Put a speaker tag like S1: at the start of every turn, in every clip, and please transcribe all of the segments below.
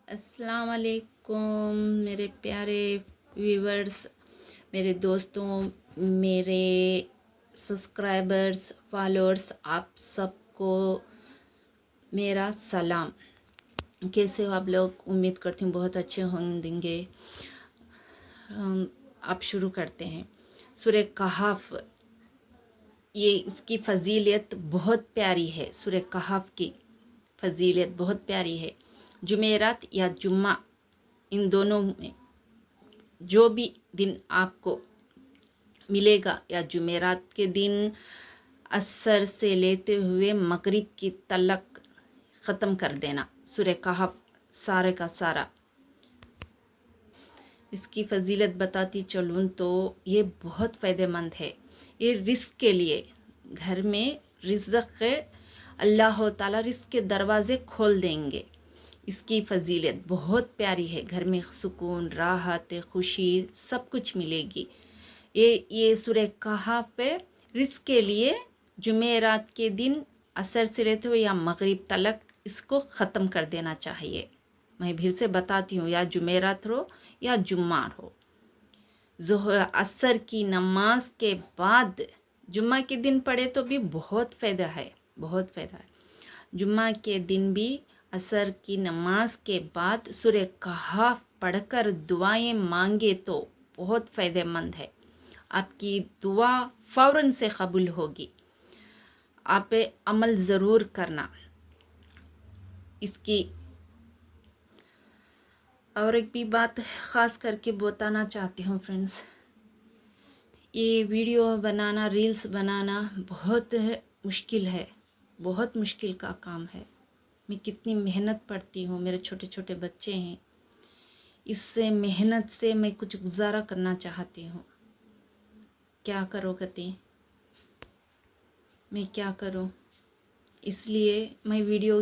S1: अस्सलाम वालेकुम मेरे प्यारे व्यूवर्स, मेरे दोस्तों, मेरे सब्सक्राइबर्स, फॉलोअर्स, आप सबको मेरा सलाम। कैसे हो आप लोग? उम्मीद करती हूँ बहुत अच्छे होंगे। आप शुरू करते हैं। सूरह कहफ, ये इसकी फ़जीलत बहुत प्यारी है। सूरह कहफ की फ़जीलत बहुत प्यारी है। जुमेरात या जुम्मा, इन दोनों में जो भी दिन आपको मिलेगा, या जुमेरात के दिन असर से लेते हुए मगरिब की तलक ख़त्म कर देना सूरह कहफ सारे का सारा। इसकी फ़जीलत बताती चलूँ तो ये बहुत फ़ायदेमंद है। ये रिस्क के लिए, घर में रिज़्क़ अल्लाह ताला रिस्क के दरवाज़े खोल देंगे। इसकी फ़जीलत बहुत प्यारी है। घर में सुकून, राहत, खुशी सब कुछ मिलेगी। ये सूरह कहफ रिस्क के लिए जुमेरात के दिन असर से लेते हुए या मगरिब तलक इसको ख़त्म कर देना चाहिए। मैं फिर से बताती हूँ, या जुमेरात हो या जुम्मा हो, असर की नमाज के बाद जुम्मा के दिन पढ़े तो भी बहुत फ़ायदा है, बहुत फ़ायदा है। जुम्मा के दिन भी असर की नमाज के बाद सूरह कहफ पढ़कर दुआएं मांगे तो बहुत फ़ायदेमंद है। आपकी दुआ फ़ौरन से कबूल होगी। आप अमल ज़रूर करना इसकी। और एक भी बात ख़ास करके बताना चाहती हूँ फ्रेंड्स, ये वीडियो बनाना, रील्स बनाना बहुत मुश्किल है, बहुत मुश्किल का काम है। मैं कितनी मेहनत पड़ती हूँ, मेरे छोटे छोटे बच्चे हैं, इससे मेहनत से मैं कुछ गुजारा करना चाहती हूँ। क्या करो गति, मैं क्या करूँ? इसलिए मैं वीडियो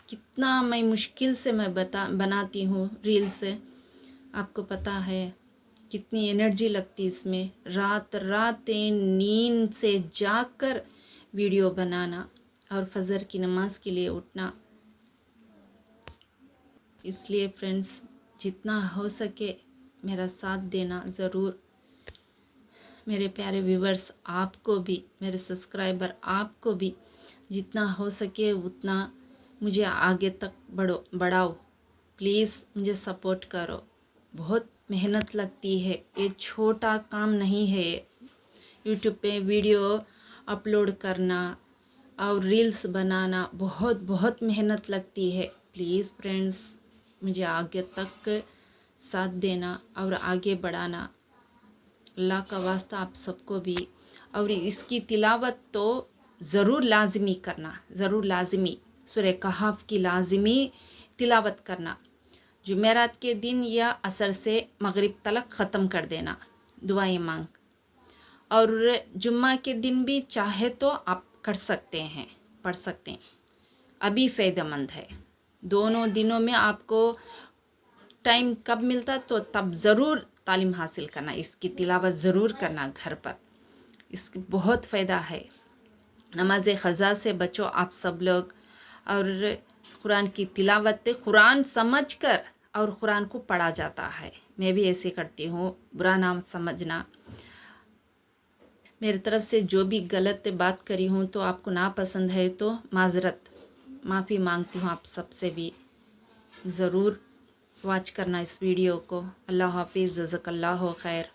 S1: कितना मैं मुश्किल से मैं बनाती हूँ रील से। आपको पता है कितनी एनर्जी लगती इसमें, रात रात नींद से जागकर वीडियो बनाना और फजर की नमाज के लिए उठना। इसलिए फ्रेंड्स, जितना हो सके मेरा साथ देना ज़रूर। मेरे प्यारे व्यूवर्स, आपको भी, मेरे सब्सक्राइबर, आपको भी जितना हो सके उतना मुझे आगे तक बढ़ाओ। प्लीज़ मुझे सपोर्ट करो। बहुत मेहनत लगती है, ये छोटा काम नहीं है। यूट्यूब पे वीडियो अपलोड करना और रील्स बनाना बहुत बहुत मेहनत लगती है। प्लीज़ फ्रेंड्स, मुझे आगे तक साथ देना और आगे बढ़ाना। अल्लाह का वास्ता आप सबको भी। और इसकी तिलावत तो ज़रूर लाजमी करना, ज़रूर लाजमी। सूरह कहफ की लाजमी तिलावत करना। जुमेरात के दिन या असर से मगरिब तलक ख़त्म कर देना दुआएं मांग। और जुम्मा के दिन भी चाहे तो आप कर सकते हैं, पढ़ सकते हैं, अभी फ़ायदेमंद है। दोनों दिनों में आपको टाइम कब मिलता तो तब ज़रूर तालीम हासिल करना, इसकी तिलावत ज़रूर करना घर पर। इसकी बहुत फ़ायदा है। नमाज ख़ज़ा से बचो आप सब लोग। और कुरान की तिलावत कुरान समझ कर और कुरान को पढ़ा जाता है। मैं भी ऐसे करती हूँ, बुरा नाम समझना। मेरी तरफ से जो भी गलत बात करी हूँ तो आपको नापसंद है तो माज़रत, माफ़ी मांगती हूँ आप सबसे भी। ज़रूर वॉच करना इस वीडियो को। अल्लाह हाफिज़, जज़ाकल्लाहु खैर।